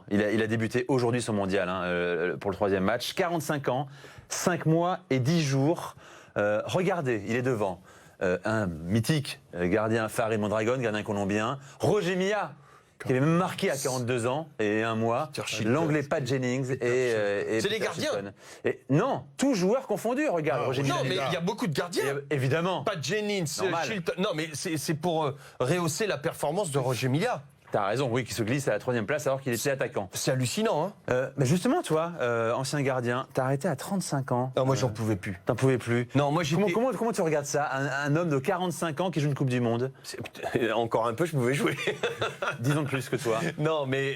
Il a débuté aujourd'hui son mondial pour le 3e match. 45 ans, 5 mois et 10 jours. Regardez, il est devant. Un mythique gardien Farid Mondragon, gardien colombien. Roger Milla, qui avait même marqué à 42 ans et 1 mois. L'anglais Pat Jennings et c'est les gardiens. Non, tous joueurs confondus, regarde. Roger Milla. Non, mais il y a beaucoup de gardiens. Évidemment. Pat Jennings, Chilton. Non, mais c'est pour rehausser la performance de Roger Milla. T'as raison, oui, qui se glisse à la 3e place alors qu'il était attaquant. C'est hallucinant, hein. Mais justement, toi, ancien gardien, t'as arrêté à 35 ans. Non, moi, j'en pouvais plus. T'en pouvais plus. Non, moi, comment tu regardes ça, un homme de 45 ans qui joue une Coupe du Monde? Encore un peu, je pouvais jouer. Disons de plus que toi. Non, mais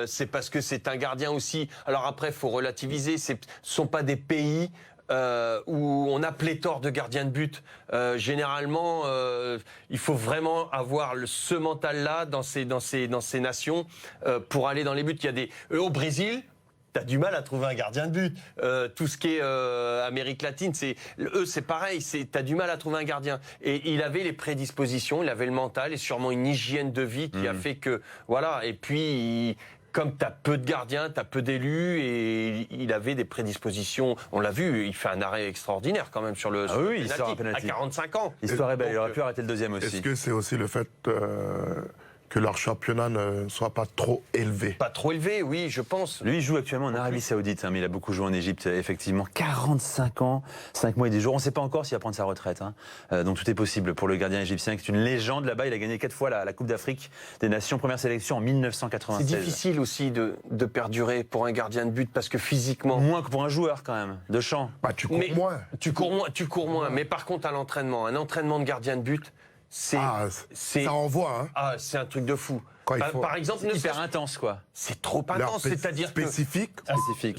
c'est parce que c'est un gardien aussi. Alors après, il faut relativiser. Ce ne sont pas des pays où on a pléthore de gardiens de but. Généralement, il faut vraiment avoir ce mental-là dans ces nations pour aller dans les buts. Il y a des au Brésil. T'as du mal à trouver un gardien de but. Tout ce qui est Amérique latine, c'est pareil. T'as du mal à trouver un gardien. Et il avait les prédispositions, il avait le mental et sûrement une hygiène de vie qui a fait que voilà. Et puis comme tu as peu de gardiens, tu as peu d'élus, et il avait des prédispositions. On l'a vu, il fait un arrêt extraordinaire quand même sur le penalty, à 45 ans. L'histoire est belle, il aurait pu arrêter le 2e aussi. Est-ce que c'est aussi le fait que leur championnat ne soit pas trop élevé? Pas trop élevé, oui, je pense. Lui, il joue actuellement en Arabie Saoudite, mais il a beaucoup joué en Égypte, effectivement. 45 ans, 5 mois et 10 jours. On ne sait pas encore s'il va prendre sa retraite. Donc tout est possible pour le gardien égyptien, qui est une légende là-bas. Il a gagné 4 fois la Coupe d'Afrique des Nations, première sélection en 1996. C'est difficile aussi de perdurer pour un gardien de but, parce que physiquement... Moins que pour un joueur, quand même, de champ. Bah, tu cours moins. Tu cours moins. Mais par contre, à l'entraînement, un entraînement de gardien de but, ça envoie, hein. Ah, c'est un truc de fou. Par exemple, c'est hyper intense, quoi. C'est trop intense, c'est-à-dire spécifique.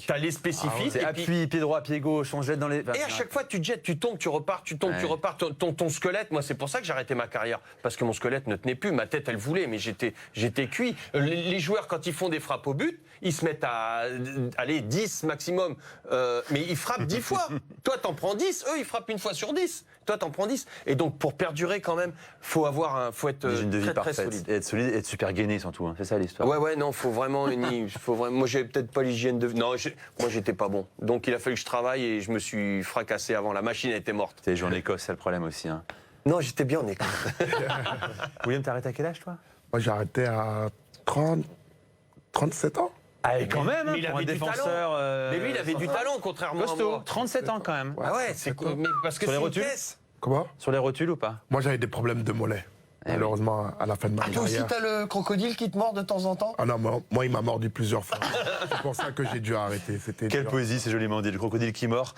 T'as les spécifiques. C'est appui, pied droit, pied gauche, on se jette dans les... Et à chaque fois, tu te jettes, tu tombes, tu repars, tu tombes, tu repars. Ton squelette, moi, c'est pour ça que j'ai arrêté ma carrière. Parce que mon squelette ne tenait plus. Ma tête, elle voulait, mais j'étais cuit. Les joueurs, quand ils font des frappes au but, ils se mettent à aller 10 maximum. Mais ils frappent 10 fois. Toi, t'en prends 10. Eux, ils frappent une fois sur 10. Toi, t'en prends 10. Et donc, pour perdurer, quand même, faut être très solide. Et être solide et être super gainé, surtout. C'est ça l'histoire. Ouais, non, faut vraiment moi, j'avais peut-être pas l'hygiène de... Non, moi, j'étais pas bon. Donc, il a fallu que je travaille et je me suis fracassé avant. La machine était morte. T'es joué en Écosse, c'est le problème aussi. Non, j'étais bien en Écosse. William, t'as arrêté à quel âge, toi? Moi, j'ai arrêté à 37 ans. Ah, et quand même, mais pour un défenseur... Mais lui, il avait du talent, contrairement à moi. 37 ans, quand même. Ah ouais, c'est cool. Mais parce que sur les c'est rotules. Comment? Sur les rotules ou pas? Moi, j'avais des problèmes de mollets. Malheureusement, à la fin de ma carrière. Toi aussi, t'as le crocodile qui te mord de temps en temps? Ah non, moi, il m'a mordu plusieurs fois. C'est pour ça que j'ai dû arrêter. Quelle poésie, c'est joliment dit, le crocodile qui mord.